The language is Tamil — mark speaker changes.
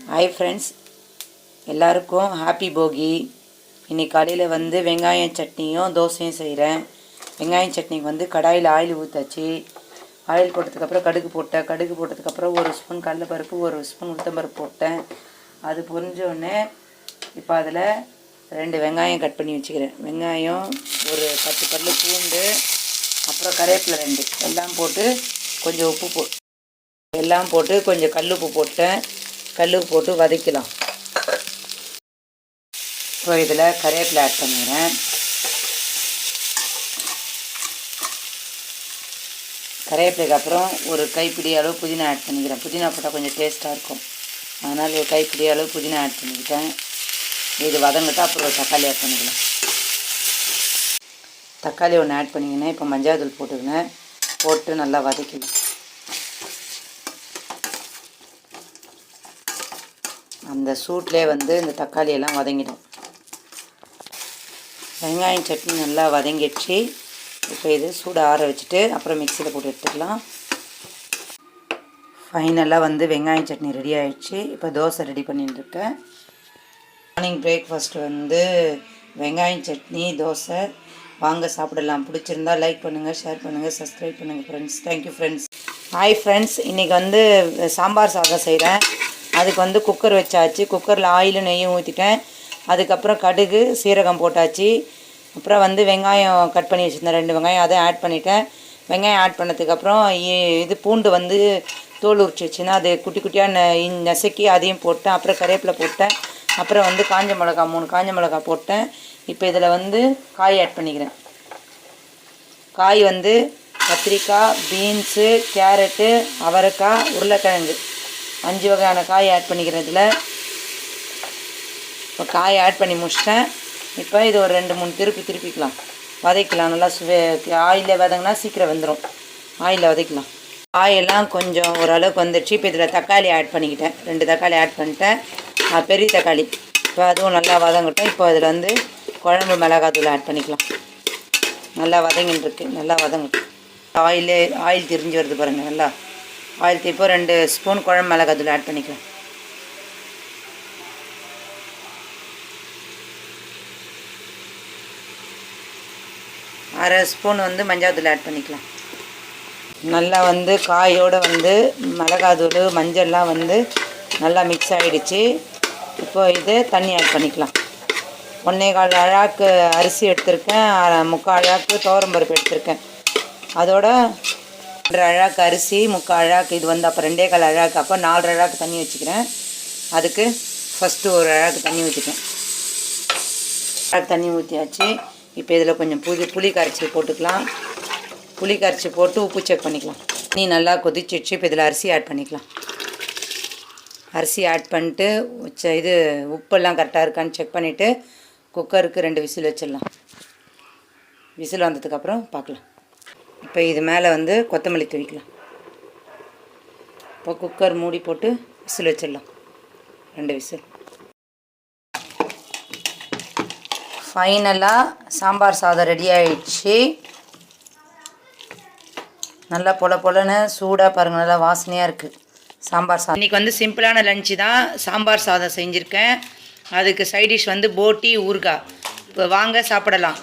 Speaker 1: ஹாய் ஃப்ரெண்ட்ஸ், எல்லாருக்கும் ஹாப்பி போகி. இன்றைக்கி காலையில் வந்து வெங்காயம் சட்னியும் தோசையும் செய்கிறேன். வெங்காயம் சட்னிக்கு வந்து கடாயில் ஆயில் ஊற்றாச்சு. ஆயில் போட்டதுக்கப்புறம் கடுகு போட்டேன். கடுகு போட்டதுக்கப்புறம் 1 ஸ்பூன் கடலைப்பருப்பு, 1 ஸ்பூன் உளுத்தம்பருப்பு போட்டேன். அது பொரிஞ்சோடனே இப்போ அதில் 2 வெங்காயம் கட் பண்ணி வச்சுக்கிறேன். வெங்காயம், ஒரு 10 பல்லு பூண்டு, அப்புறம் கருவேப்பிலை 2 எல்லாம் போட்டு கொஞ்சம் உப்பு எல்லாம் போட்டு கொஞ்சம் கல்லுப்பு போட்டேன். கல்லுப்பு போட்டு வதக்கலாம். இப்போ இதில் கருவேப்பிலை ஆட் பண்ணிக்கிறேன். கருவேப்பிலைக்கு அப்புறம் ஒரு கைப்பிடி அளவு புதினா ஆட் பண்ணிக்கிறேன். புதினா போட்டால் கொஞ்சம் டேஸ்ட்டாக இருக்கும், அதனால் ஒரு கைப்பிடி அளவு புதினா ஆட் பண்ணிக்கிட்டேன். இது வதங்கிட்டால் அப்புறம் ஒரு தக்காளி ஆட் பண்ணிக்கலாம். தக்காளி ஒன்று ஆட் பண்ணிக்கினேன். இப்போ மஞ்சள் தூள் போட்டுக்கினேன். போட்டு நல்லா வதக்கிடும். அந்த சூட்லேயே வந்து இந்த தக்காளியெல்லாம் வதங்கிடும். வெங்காயம் சட்னி நல்லா வதங்கிடுச்சு. இப்போ இது சூடை ஆற வச்சுட்டு அப்புறம் மிக்சியில் போட்டு எடுத்துக்கலாம். ஃபைனலாக வந்து வெங்காயம் சட்னி ரெடி ஆகிடுச்சு. இப்போ தோசை ரெடி பண்ணிட்டுருக்கேன். மார்னிங் பிரேக்ஃபாஸ்ட் வந்து வெங்காயம் சட்னி தோசை. வாங்க சாப்பிடலாம். பிடிச்சிருந்தா லைக் பண்ணுங்கள், ஷேர் பண்ணுங்கள், சப்ஸ்கிரைப் பண்ணுங்கள் friends. Thank you friends. Hi friends, இன்றைக்கி வந்து சாம்பார் சாதம் செய்கிறேன். அதுக்கு வந்து குக்கர் வச்சாச்சு. குக்கரில் ஆயிலும் நெய்யும் ஊற்றிட்டேன். அதுக்கப்புறம் கடுகு சீரகம் போட்டாச்சு. அப்புறம் வந்து வெங்காயம் கட் பண்ணி வச்சுருந்தேன், 2 வெங்காயம், அதை ஆட் பண்ணிட்டேன். வெங்காயம் ஆட் பண்ணதுக்கப்புறம் இது பூண்டு வந்து தோல் உரிச்சு வச்சுன்னா அது குட்டி குட்டியாக நசுக்கி அதையும் போட்டேன். அப்புறம் கருவேப்பிலை போட்டேன். அப்புறம் வந்து காஞ்ச மிளகா 3 காஞ்ச மிளகா போட்டேன். இப்போ இதில் வந்து காய் ஆட் பண்ணிக்கிறேன். காய் வந்து கத்திரிக்காய், பீன்ஸு, கேரட்டு, அவரைக்காய், உருளைக்கிழங்கு 5 வகையான காய் ஆட் பண்ணிக்கிறேன் இதில். இப்போ காய் ஆட் பண்ணி முடிச்சிட்டேன். இப்போ இது ஒரு 2-3 திருப்பிக்கலாம், வதக்கலாம். நல்லா ஆயிலில் வதங்கினா சீக்கிரம் வெந்துடும். ஆயிலில் வதக்கலாம். காயெல்லாம் கொஞ்சம் ஓரளவுக்கு வந்துடுச்சு. இப்போ இதில் தக்காளி ஆட் பண்ணிக்கிட்டேன். 2 தக்காளி ஆட் பண்ணிட்டேன், பெரிய தக்காளி. இப்போ அதுவும் நல்லா வதங்கட்டும். இப்போ அதில் வந்து குழம்பு மிளகாத்தூள் ஆட் பண்ணிக்கலாம். நல்லா வதங்கின்னு இருக்கு, நல்லா வதங்கட்டும். ஆயில் திரிஞ்சு வருது பாருங்கள். நல்லா ஆயில் இப்போ 2 ஸ்பூன் குழம்பு மிளகாத்தூள் ஆட் பண்ணிக்கலாம். அரை ஸ்பூன் வந்து மஞ்சள் ஆட் பண்ணிக்கலாம். நல்லா வந்து காயோடு வந்து மிளகாத்தூள் மஞ்சள்லாம் வந்து நல்லா மிக்ஸ் ஆகிடுச்சு. இப்போ இது தண்ணி ஆட் பண்ணிக்கலாம். 1/4 அழாக்கு அரிசி எடுத்திருக்கேன், 3/4 அழாக்கு துவரம்பருப்பு எடுத்திருக்கேன். அதோட 1/2 அழாக்கு அரிசி, 3/4 அழாக்கு இது வந்து அப்போ 2/4 அழாக்கு, அப்போ 4 அழாக்கு தண்ணி வச்சுக்கிறேன். அதுக்கு ஃபஸ்ட்டு 1 அழாக்கு தண்ணி ஊற்றிட்டேன். தண்ணி ஊற்றியாச்சு. இப்போ இதில் கொஞ்சம் புளி கரைச்சி போட்டுக்கலாம். புளி கரைச்சி போட்டு உப்பு செக் பண்ணிக்கலாம். தண்ணி நல்லா கொதிச்சிடுச்சு. இப்போ இதில் அரிசி ஆட் பண்ணிக்கலாம். அரிசி ஆட் பண்ணிட்டு இது உப்பெல்லாம் கரெக்டாக இருக்கான்னு செக் பண்ணிவிட்டு குக்கருக்கு 2 விசில் வச்சிடலாம். விசில் வந்ததுக்கப்புறம் பார்க்கலாம். இப்போ இது மேலே வந்து கொத்தமல்லி தூவிக்கலாம். இப்போ குக்கர் மூடி போட்டு விசில் வச்சிடலாம். 2 விசில். ஃபைனலாக சாம்பார் சாதம் ரெடி ஆகிடுச்சு. நல்லா பொலன்னு சூடாக பாருங்கள், நல்லா வாசனையாக இருக்குது சாம்பார் சாதம். இன்றைக்கி வந்து சிம்பிளான லஞ்சு தான். சாம்பார் சாதம் செஞ்சுருக்கேன். அதுக்கு சைட் டிஷ் வந்து போட்டி ஊறுகாய். இப்போ வாங்க சாப்பிடலாம்.